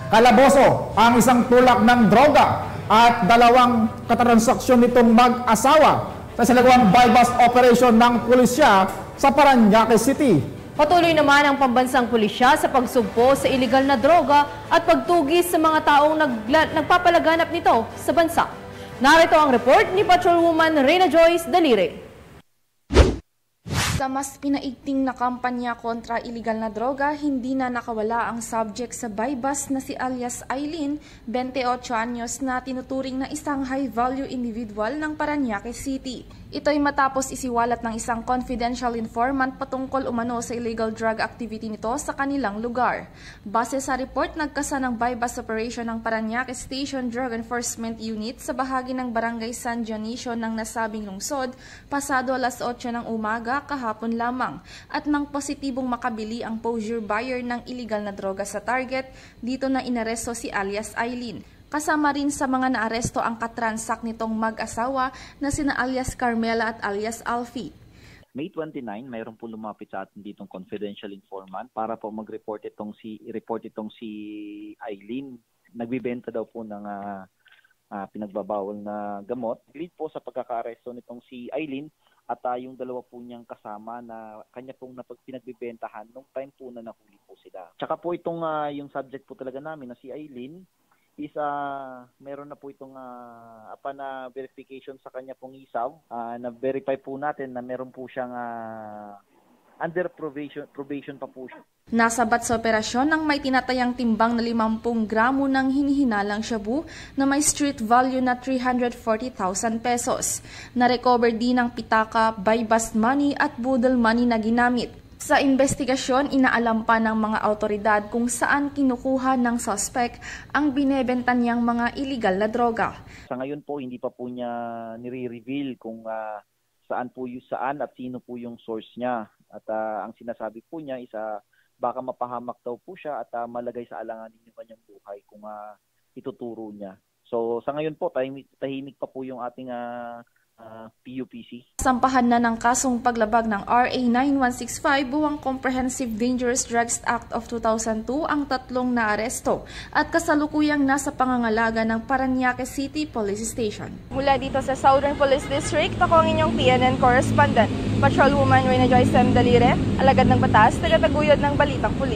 Kalaboso ang isang tulak ng droga at dalawang katransaksyon nitong mag-asawa sa sinagawang buy-bust operation ng pulisya sa Parañaque City. Patuloy naman ang pambansang pulisya sa pagsugpo sa iligal na droga at pagtugis sa mga taong nagpapalaganap nito sa bansa. Narito ang report ni Patrolwoman Reyna Joyce Dalire. Sa mas pinaigting na kampanya kontra iligal na droga, hindi na nakawala ang subject sa buy-bust na si alias Aileen, 28 anyos na tinuturing na isang high-value individual ng Parañaque City. Ito'y matapos isiwalat ng isang confidential informant patungkol umano sa illegal drug activity nito sa kanilang lugar. Base sa report, nagkasa ng buy-bust operation ng Parañaque Station Drug Enforcement Unit sa bahagi ng Barangay San Dionisio ng nasabing lungsod, pasado alas 8 ng umaga kahapon lamang, at nang positibong makabili ang posure buyer ng illegal na droga sa target, dito na inaresto si alias Aileen. Kasama rin sa mga naaresto ang katransak nitong mag-asawa na sina alias Carmela at alias Alfie. May 29, mayroon po lumapit sa atin ditong confidential informant para po mag-report itong si Aileen. Nagbibenta daw po ng pinagbabawal na gamot. Lead po sa pagkakaaresto nitong si Aileen at yung dalawa po niyang kasama na kanya pong pinagbibentahan nung time po na nahuli po sila. Tsaka po itong yung subject po talaga namin na si Aileen is meron na po itong na verification sa kanya pong isaw. Na-verify po natin na meron po siyang under probation pa po siya. Nasabat sa operasyon ng may tinatayang timbang na 50 gramo ng hinihinalang shabu na may street value na 340,000 pesos. Na-recover din ang pitaka, buy-bust money at budol money na ginamit. Sa investigasyon, inaalam pa ng mga autoridad kung saan kinukuha ng suspect ang binebenta niyang mga illegal na droga. Sa ngayon po, hindi pa po niya nire-reveal kung saan at sino po yung source niya. At ang sinasabi po niya is baka mapahamak daw po siya at malagay sa alanganin yung kanyang buhay kung ituturo niya. So sa ngayon po, tahimik pa po yung ating PUPC. Sampahan na ng kasong paglabag ng RA 9165 buwang Comprehensive Dangerous Drugs Act of 2002 ang tatlong naaresto at kasalukuyang nasa pangangalaga ng Parañaque City Police Station. Mula dito sa Southern Police District, ako ang inyong PNN correspondent, Patrolwoman Reyna Joyce Dalire, alagad ng batas, tagataguyod ng Balitang Pulis.